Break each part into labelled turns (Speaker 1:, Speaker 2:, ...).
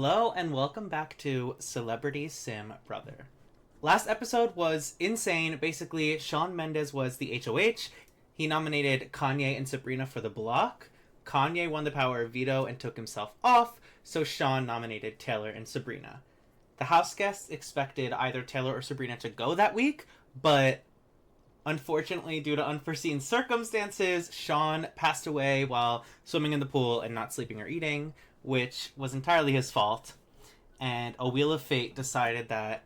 Speaker 1: Hello and welcome back to Celebrity Sim Brother. Last episode was insane. Basically, Shawn Mendes was the HOH. He nominated Kanye and Sabrina for the block. Kanye won the power of veto and took himself off, so Shawn nominated Taylor and Sabrina. The house guests expected either Taylor or Sabrina to go that week, but unfortunately, due to unforeseen circumstances, Shawn passed away while swimming in the pool and not sleeping or eating, which was entirely his fault. And a Wheel of Fate decided that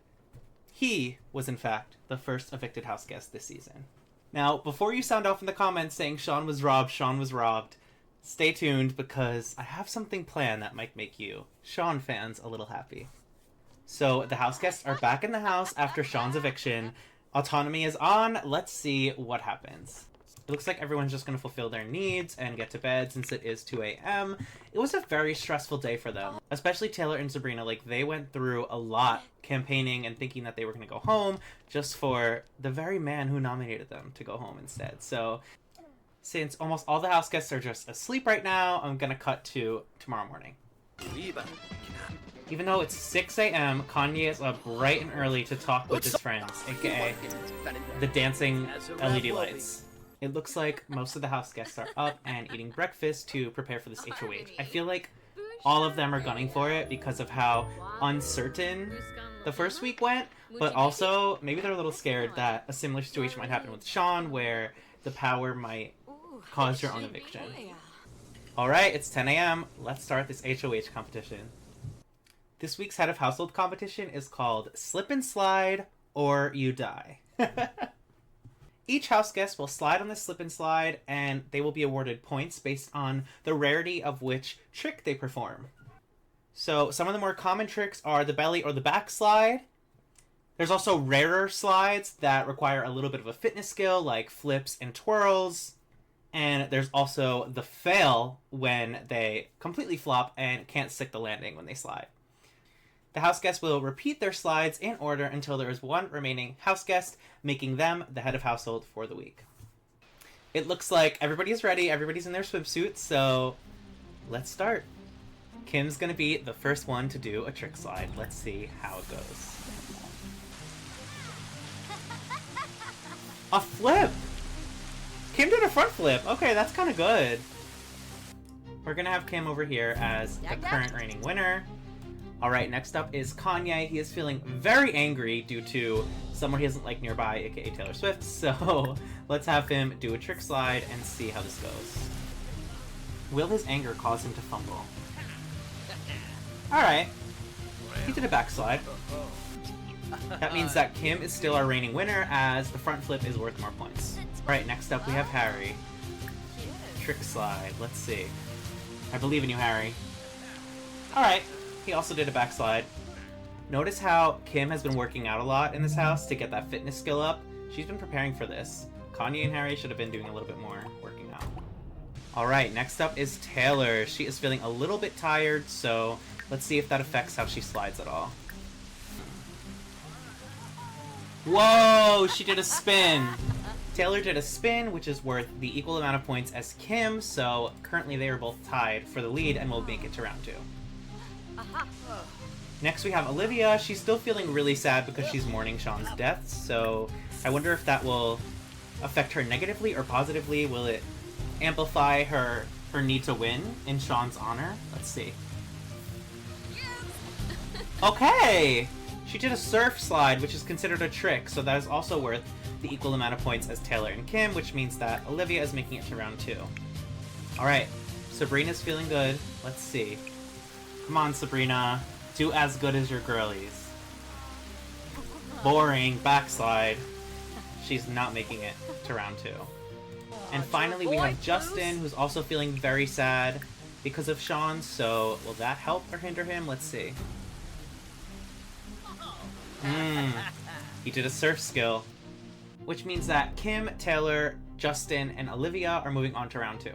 Speaker 1: he was, in fact, the first evicted house guest this season. Now, before you sound off in the comments saying Shawn was robbed, stay tuned because I have something planned that might make you, Shawn fans, a little happy. So, the house guests are back in the house after Shawn's eviction. Autonomy is on. Let's see what happens. It looks like everyone's just going to fulfill their needs and get to bed since it is 2 a.m. It was a very stressful day for them, especially Taylor and Sabrina. Like, they went through a lot campaigning and thinking that they were going to go home just for the very man who nominated them to go home instead. So, since almost all the house guests are just asleep right now, I'm going to cut to tomorrow morning. Even though it's 6 a.m., Kanye is up bright and early to talk with his friends, aka the dancing LED lights. It looks like most of the house guests are up and eating breakfast to prepare for this HOH. I feel like all of them are gunning for it because of how uncertain the first week went, but also maybe they're a little scared that a similar situation might happen with Shawn where the power might cause your own eviction. Alright, it's 10 a.m. Let's start this HOH competition. This week's head of household competition is called Slip and Slide or You Die. Each house guest will slide on the slip and slide, and they will be awarded points based on the rarity of which trick they perform. So some of the more common tricks are the belly or the backslide. There's also rarer slides that require a little bit of a fitness skill, like flips and twirls. And there's also the fail when they completely flop and can't stick the landing when they slide. The house guests will repeat their slides in order until there is one remaining house guest, making them the head of household for the week. It looks like everybody is ready, everybody's in their swimsuits, so let's start. Kim's gonna be the first one to do a trick slide. Let's see how it goes. A flip! Kim did a front flip. Okay, that's kind of good. We're gonna have Kim over here as the current reigning winner. Alright, next up is Kanye. He is feeling very angry due to someone he doesn't like nearby, aka Taylor Swift, so let's have him do a trick slide and see how this goes. Will his anger cause him to fumble? Alright, he did a backslide. That means that Kim is still our reigning winner as the front flip is worth more points. Alright, next up we have Harry. Trick slide, let's see. I believe in you, Harry. Alright. He also did a backslide. Notice how Kim has been working out a lot in this house to get that fitness skill up. She's been preparing for this. Kanye and Harry should have been doing a little bit more working out. Alright, next up is Taylor. She is feeling a little bit tired, so let's see if that affects how she slides at all. Whoa! She did a spin! Taylor did a spin, which is worth the equal amount of points as Kim, so currently they are both tied for the lead and will make it to round 2. Next we have Olivia. She's still feeling really sad because she's mourning Shawn's death, so I wonder if that will affect her negatively or positively. Will it amplify her need to win in Shawn's honor? Let's see. Okay! She did a surf slide, which is considered a trick, so that is also worth the equal amount of points as Taylor and Kim, which means that Olivia is making it to round 2. Alright, Sabrina's feeling good. Let's see. Come on, Sabrina. Do as good as your girlies. Boring. Backslide. She's not making it to round 2. And finally, we have Justin, who's also feeling very sad because of Shawn, so will that help or hinder him? Let's see. He did a surf skill, which means that Kim, Taylor, Justin, and Olivia are moving on to round 2.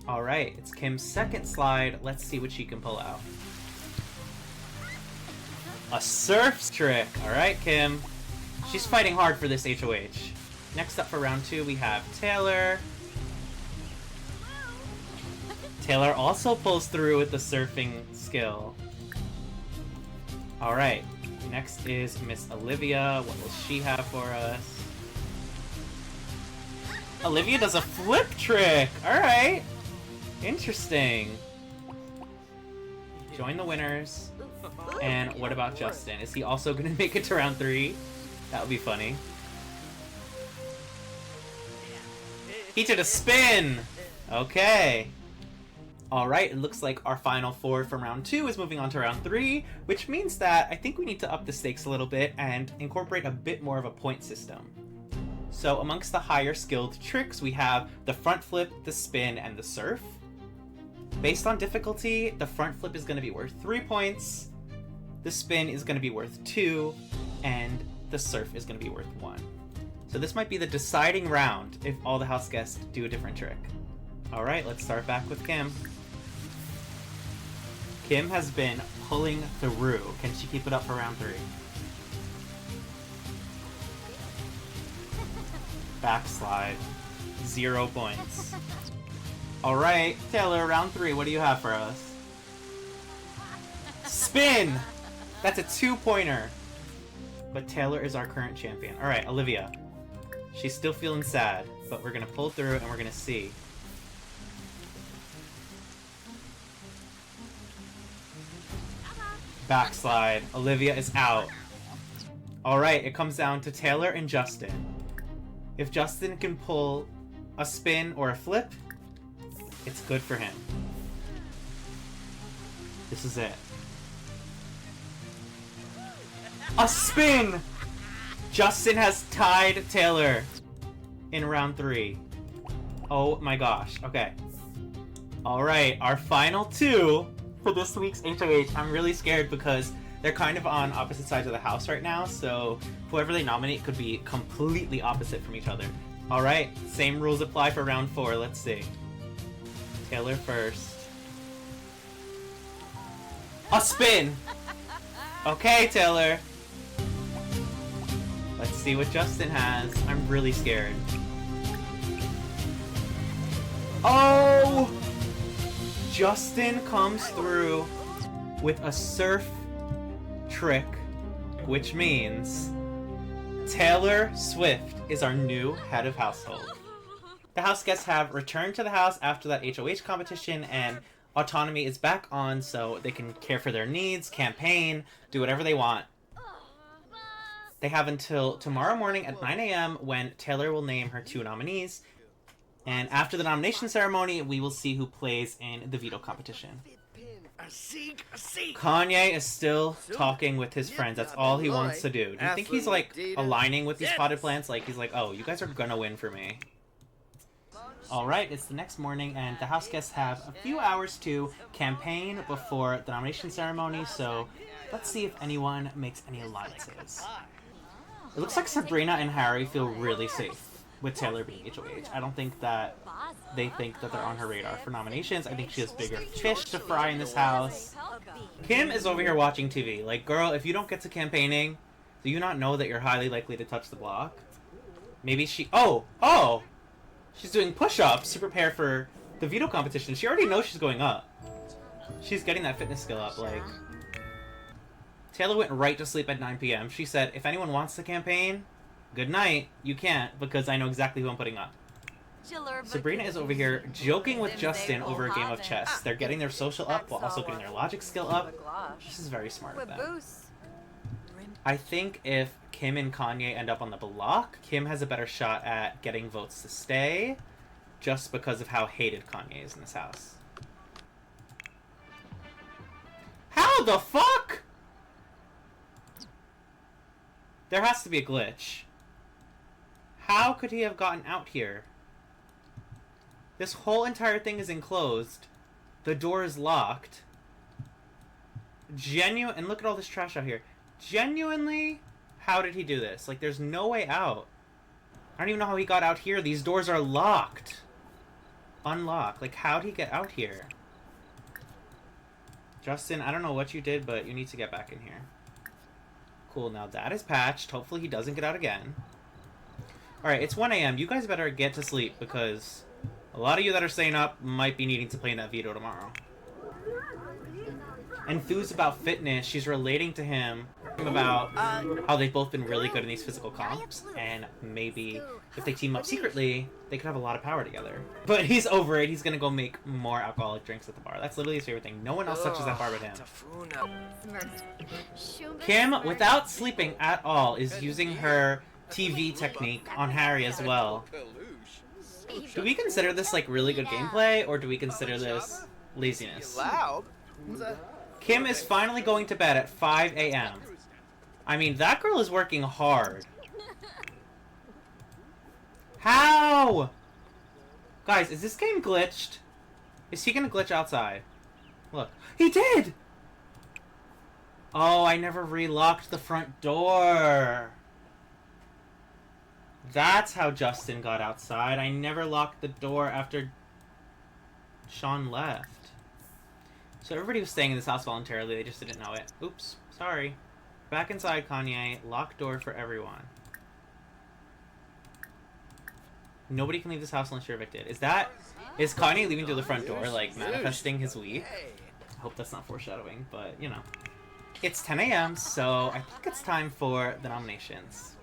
Speaker 1: Alright, it's Kim's second slide. Let's see what she can pull out. A surf trick! Alright, Kim. She's fighting hard for this HOH. Next up for round 2, we have Taylor. Taylor also pulls through with the surfing skill. Alright, next is Miss Olivia. What will she have for us? Olivia does a flip trick! Alright! Interesting. Join the winners. And what about Justin? Is he also gonna make it to round 3? That would be funny. He did a spin! Okay. Alright, it looks like our final 4 from round 2 is moving on to round 3, which means that I think we need to up the stakes a little bit and incorporate a bit more of a point system. So amongst the higher skilled tricks, we have the front flip, the spin, and the surf. Based on difficulty, the front flip is going to be worth 3 points, the spin is going to be worth 2, and the surf is going to be worth 1. So this might be the deciding round if all the house guests do a different trick. Alright, let's start back with Kim. Kim has been pulling through. Can she keep it up for round 3? Backslide. 0 points. Alright, Taylor, round 3, what do you have for us? Spin! That's a 2-pointer. But Taylor is our current champion. Alright, Olivia. She's still feeling sad, but we're gonna pull through and we're gonna see. Backslide. Olivia is out. Alright, it comes down to Taylor and Justin. If Justin can pull a spin or a flip, it's good for him. This is it. A spin! Justin has tied Taylor in round 3. Oh my gosh. Okay. Alright, our final 2 for this week's HOH. I'm really scared because they're kind of on opposite sides of the house right now, so whoever they nominate could be completely opposite from each other. Alright, same rules apply for round 4. Let's see. Taylor first. A spin! Okay, Taylor. Let's see what Justin has. I'm really scared. Oh! Justin comes through with a surf trick, which means Taylor Swift is our new head of household. The house guests have returned to the house after that HOH competition, and autonomy is back on, so they can care for their needs, campaign, do whatever they want. They have until tomorrow morning at 9 a.m. when Taylor will name her 2 nominees. And after the nomination ceremony, we will see who plays in the veto competition. Kanye is still talking with his friends. That's all he wants to do. Do you think he's like aligning with these potted plants? Like he's like, oh, you guys are gonna win for me. Alright, it's the next morning and the house guests have a few hours to campaign before the nomination ceremony, so let's see if anyone makes any alliances. It looks like Sabrina and Harry feel really safe with Taylor being HOH. I don't think that they think that they're on her radar for nominations. I think she has bigger fish to fry in this house. Kim is over here watching TV. Like, girl, if you don't get to campaigning, do you not know that you're highly likely to touch the block? Maybe she... Oh! She's doing push-ups to prepare for the veto competition. She already knows she's going up. She's getting that fitness skill up, like... Taylor went right to sleep at 9 p.m. She said, if anyone wants to campaign, good night. You can't, because I know exactly who I'm putting up. Sabrina is over here joking with Justin over a game of chess. They're getting their social up while also getting their logic skill up. This is very smart of them. I think if Kim and Kanye end up on the block, Kim has a better shot at getting votes to stay, just because of how hated Kanye is in this house. How the fuck? There has to be a glitch. How could he have gotten out here? This whole entire thing is enclosed. The door is locked. And look at all this trash out here. Genuinely, how did he do this? Like, there's no way out. I don't even know how he got out here. These doors are locked. Unlocked. Like, how'd he get out here? Justin, I don't know what you did, but you need to get back in here. Cool, now that is patched. Hopefully he doesn't get out again. Alright, it's 1 a.m. You guys better get to sleep, because A lot of you that are staying up might be needing to play in that veto tomorrow. Enthused about fitness, she's relating to him about how they've both been really good in these physical comps, and maybe if they team up secretly, they could have a lot of power together. But he's over it. He's gonna go make more alcoholic drinks at the bar. That's literally his favorite thing. No one else touches that bar but him. Kim, without sleeping at all, is using her TV technique on Harry as well. Do we consider this like really good gameplay, or do we consider this laziness? Kim is finally going to bed at 5 a.m. I mean, that girl is working hard. How? Guys, is this game glitched? Is he gonna glitch outside? Look. He did! Oh, I never relocked the front door. That's how Justin got outside. I never locked the door after Sean left. So everybody was staying in this house voluntarily, they just didn't know it. Oops, sorry. Back inside, Kanye. Locked door for everyone. Nobody can leave this house unless you're evicted. Is Kanye leaving through the front door, like, manifesting his week? I hope that's not foreshadowing, but, you know. It's 10 a.m., so I think it's time for the nominations.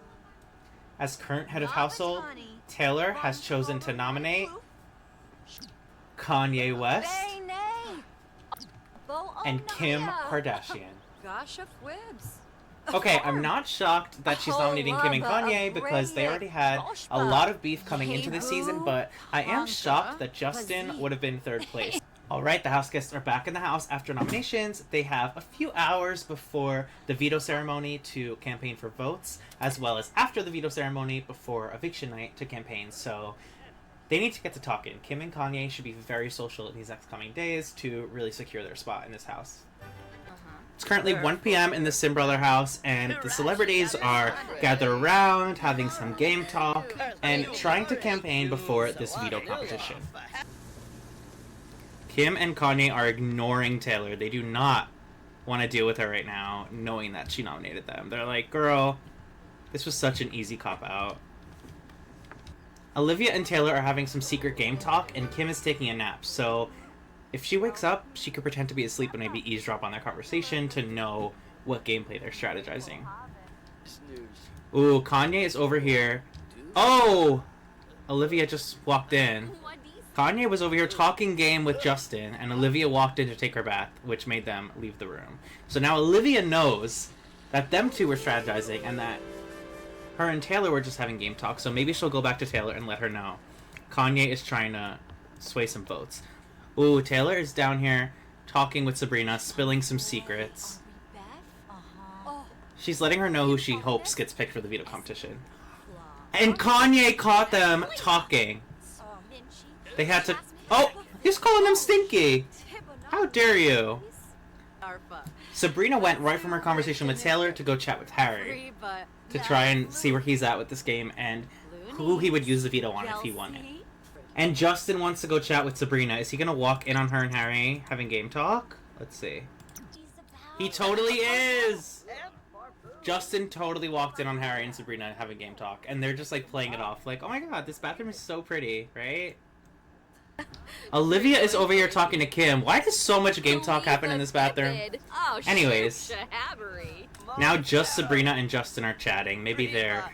Speaker 1: As current head of household, Taylor has chosen to nominate Kanye West and Kim Kardashian. Okay, I'm not shocked that she's nominating Kim and Kanye because they already had a lot of beef coming into this season, but I am shocked that Justin would have been third place. Alright, the house guests are back in the house after nominations. They have a few hours before the veto ceremony to campaign for votes, as well as after the veto ceremony before eviction night to campaign, so they need to get to talking. Kim and Kanye should be very social in these next coming days to really secure their spot in this house. It's currently 1 p.m. in the Sim Brother house, and the celebrities are gathered around, having some game talk, and trying to campaign before this veto competition. Kim and Kanye are ignoring Taylor. They do not want to deal with her right now, knowing that she nominated them. They're like, girl, this was such an easy cop-out. Olivia and Taylor are having some secret game talk, and Kim is taking a nap, so if she wakes up, she could pretend to be asleep and maybe eavesdrop on their conversation to know what gameplay they're strategizing. Ooh, Kanye is over here. Oh! Olivia just walked in. Kanye was over here talking game with Justin, and Olivia walked in to take her bath, which made them leave the room. So now Olivia knows that them two were strategizing, and that her and Taylor were just having game talk, so maybe she'll go back to Taylor and let her know. Kanye is trying to sway some votes. Ooh, Taylor is down here talking with Sabrina, spilling some secrets. She's letting her know who she hopes gets picked for the veto competition. And Kanye caught them talking. They had to... Oh! He's calling them stinky! How dare you? Sabrina went right from her conversation with Taylor to go chat with Harry to try and see where he's at with this game and who he would use the veto on if he won it. And Justin wants to go chat with Sabrina. Is he gonna walk in on her and Harry having game talk? Let's see. He totally is! Justin totally walked in on Harry and Sabrina having game talk, and they're just like playing it off like, oh my god, this bathroom is so pretty, right? Olivia is over here talking to Kim. Why does so much game talk happen in this bathroom? Anyways, now just Sabrina and Justin are chatting. Maybe they're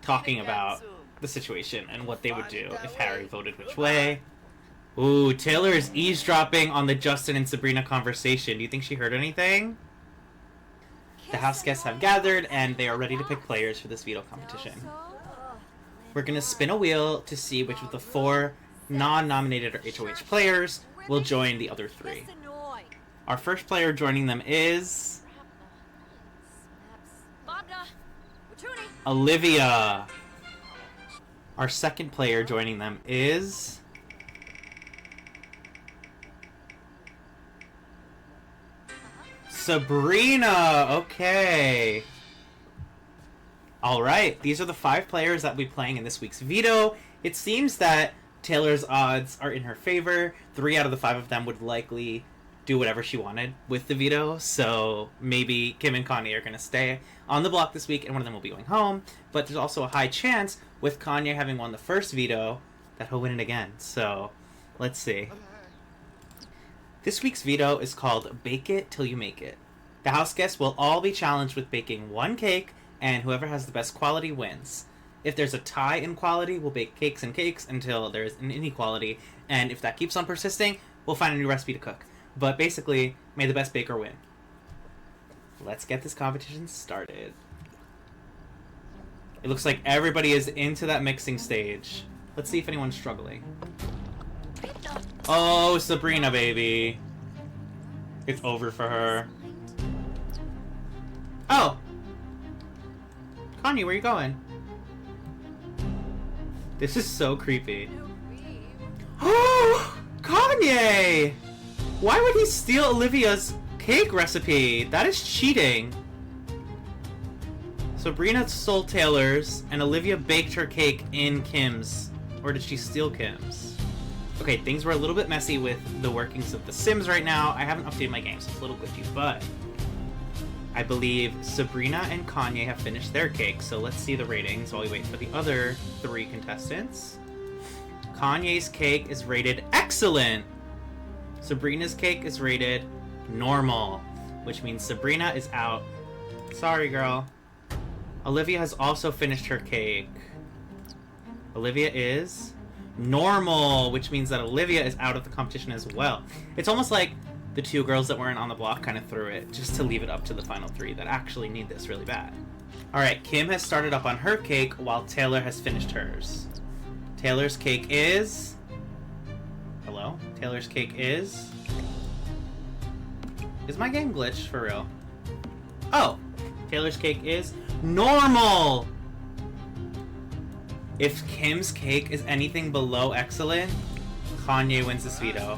Speaker 1: talking about the situation and what they would do if Harry voted which way. Ooh, Taylor is eavesdropping on the Justin and Sabrina conversation. Do you think she heard anything? The house guests have gathered, and they are ready to pick players for this veto competition. We're gonna spin a wheel to see which of the 4 non-nominated or HOH players will join the other 3. Our first player joining them is... Olivia. Our second player joining them is... Sabrina! Okay. Alright, these are the 5 players that will be playing in this week's veto. It seems that Taylor's odds are in her favor. 3 out of the 5 of them would likely do whatever she wanted with the veto, so maybe Kim and Kanye are going to stay on the block this week and one of them will be going home. But there's also a high chance, with Kanye having won the first veto, that he'll win it again. So, let's see. This week's veto is called Bake It Till You Make It. The house guests will all be challenged with baking one cake, and whoever has the best quality wins. If there's a tie in quality, we'll bake cakes and cakes until there's an inequality, and if that keeps on persisting, we'll find a new recipe to cook. But basically, may the best baker win. Let's get this competition started. It looks like everybody is into that mixing stage. Let's see if anyone's struggling. Oh, Sabrina, baby. It's over for her. Oh! Kanye, where you going? This is so creepy. Oh! Kanye! Why would he steal Olivia's cake recipe? That is cheating. Sabrina stole Taylor's, and Olivia baked her cake in Kim's. Or did she steal Kim's? Okay, things were a little bit messy with the workings of The Sims right now. I haven't updated my game, so it's a little glitchy, but I believe Sabrina and Kanye have finished their cake, so let's see the ratings while we wait for the other 3 contestants. Kanye's cake is rated excellent! Sabrina's cake is rated normal, which means Sabrina is out. Sorry, girl. Olivia has also finished her cake. Olivia is normal, which means that Olivia is out of the competition as well. It's almost like the 2 girls that weren't on the block kind of threw it just to leave it up to the final 3 that actually need this really bad. Alright, Kim has started up on her cake while Taylor has finished hers. Taylor's cake is... Hello? Taylor's cake is... Is my game glitched for real? Oh! Taylor's cake is normal! If Kim's cake is anything below excellent, Kanye wins this veto.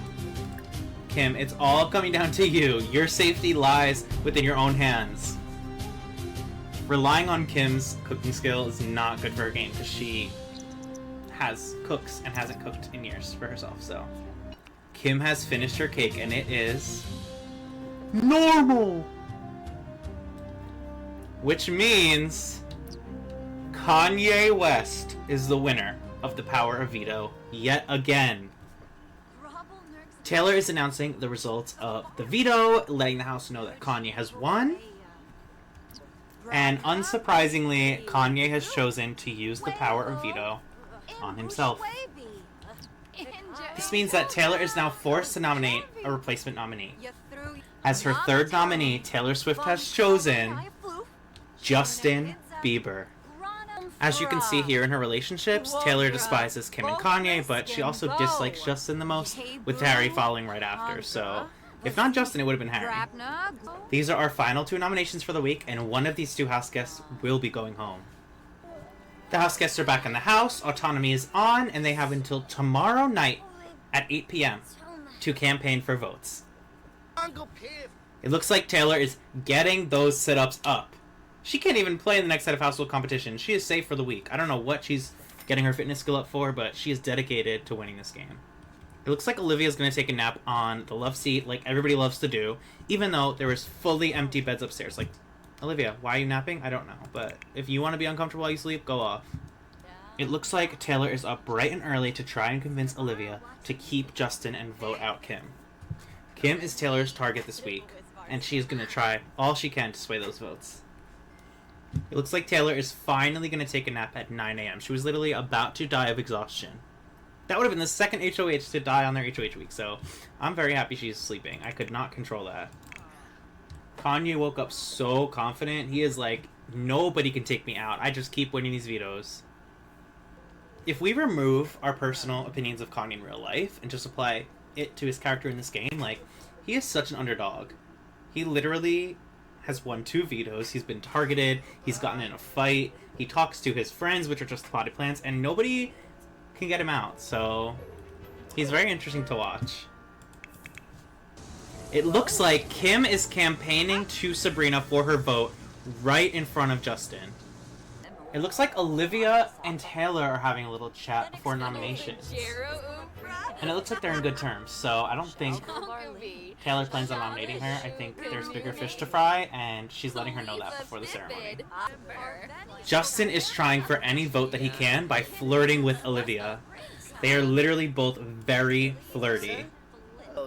Speaker 1: Kim, it's all coming down to you. Your safety lies within your own hands. Relying on Kim's cooking skill is not good for her game because she cooks and hasn't cooked in years for herself, so. Kim has finished her cake and it is normal! Which means Kanye West is the winner of the power of veto yet again. Taylor is announcing the results of the veto, letting the house know that Kanye has won. And unsurprisingly, Kanye has chosen to use the power of veto on himself. This means that Taylor is now forced to nominate a replacement nominee. As her 3rd nominee, Taylor Swift has chosen Justin Bieber. As you can see here in her relationships, Taylor despises Kim and Kanye, but she also dislikes Justin the most, with Harry following right after, so if not Justin, it would have been Harry. These are our final 2 nominations for the week, and one of these 2 house guests will be going home. The house guests are back in the house, autonomy is on, and they have until tomorrow night at 8 p.m. to campaign for votes. It looks like Taylor is getting those sit-ups up. She can't even play in the next set of household competition. She is safe for the week. I don't know what she's getting her fitness skill up for, but she is dedicated to winning this game. It looks like Olivia's going to take a nap on the love seat like everybody loves to do, even though there is fully empty beds upstairs. Like, Olivia, why are you napping? I don't know, but if you want to be uncomfortable while you sleep, go off. It looks like Taylor is up bright and early to try and convince Olivia to keep Justin and vote out Kim. Kim is Taylor's target this week, and she's going to try all she can to sway those votes. It looks like Taylor is finally going to take a nap at 9 a.m. She was literally about to die of exhaustion. That would have been the second HOH to die on their HOH week, so I'm very happy she's sleeping. I could not control that. Kanye woke up so confident. He is like, nobody can take me out. I just keep winning these vetoes. If we remove our personal opinions of Kanye in real life and just apply it to his character in this game, like, he is such an underdog. He literally has won 2 vetoes. He's been targeted. He's gotten in a fight. He talks to his friends, which are just potted plants, and nobody can get him out. So he's very interesting to watch. It looks like Kim is campaigning to Sabrina for her vote right in front of Justin. It looks like Olivia and Taylor are having a little chat before nominations. And it looks like they're in good terms, so I don't think Taylor plans on nominating her. I think there's bigger fish to fry, and she's letting her know that before the ceremony. Justin is trying for any vote that he can by flirting with Olivia. They are literally both very flirty.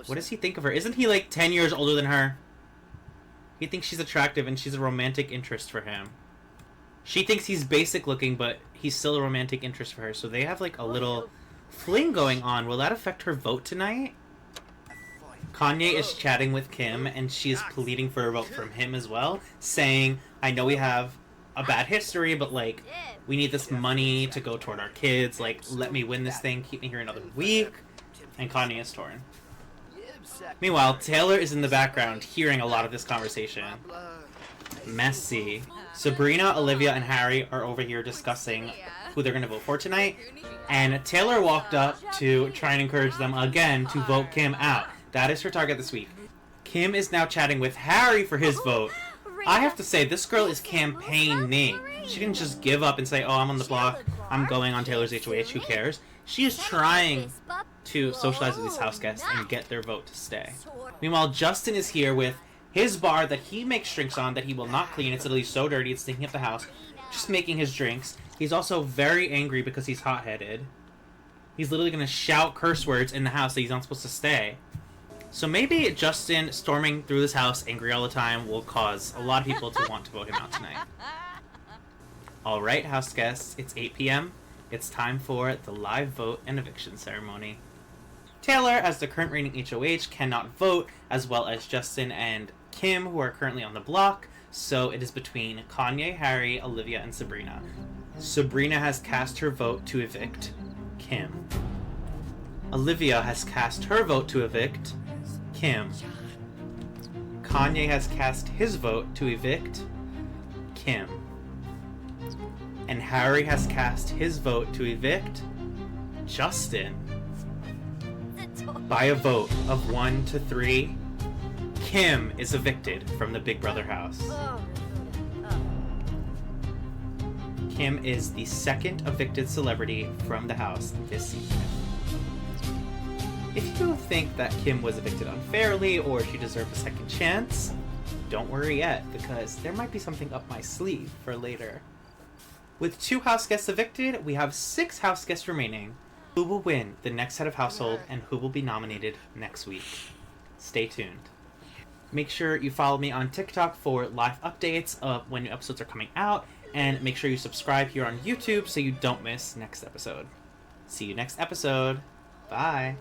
Speaker 1: What does he think of her? Isn't he like 10 years older than her? He thinks she's attractive and she's a romantic interest for him. She thinks he's basic looking, but he's still a romantic interest for her. So they have like a little fling going on. Will that affect her vote tonight? Kanye is chatting with Kim and she is pleading for a vote from him as well, saying, I know we have a bad history, but like, we need this money to go toward our kids. Like, let me win this thing. Keep me here another week. And Kanye is torn. Meanwhile, Taylor is in the background hearing a lot of this conversation. Messy. Sabrina, Olivia, and Harry are over here discussing who they're going to vote for tonight. And Taylor walked up to try and encourage them again to vote Kim out. That is her target this week. Kim is now chatting with Harry for his vote. I have to say, this girl is campaigning. She didn't just give up and say, oh, I'm on the block, I'm going on Taylor's HOH, who cares? She is trying to socialize with these house guests and get their vote to stay. Meanwhile, Justin is here with his bar that he makes drinks on that he will not clean. It's literally so dirty, it's stinking up the house. Just making his drinks. He's also very angry because he's hot-headed. He's literally going to shout curse words in the house that he's not supposed to stay. So maybe Justin storming through this house angry all the time will cause a lot of people to want to vote him out tonight. Alright, house guests, it's 8 p.m. It's time for the live vote and eviction ceremony. Taylor, as the current reigning HOH, cannot vote, as well as Justin and Kim, who are currently on the block, so it is between Kanye, Harry, Olivia, and Sabrina. Sabrina has cast her vote to evict Kim. Olivia has cast her vote to evict Kim. Kanye has cast his vote to evict Kim. And Harry has cast his vote to evict Justin. By a vote of 1 to 3, Kim is evicted from the Big Brother house. Kim is the second evicted celebrity from the house this season. If you think that Kim was evicted unfairly or she deserved a second chance, don't worry yet, because there might be something up my sleeve for later. With 2 house guests evicted, we have 6 house guests remaining. Who will win the next head of household and who will be nominated next week? Stay tuned. Make sure you follow me on TikTok for live updates of when new episodes are coming out, and make sure you subscribe here on YouTube so you don't miss next episode. See you next episode. Bye.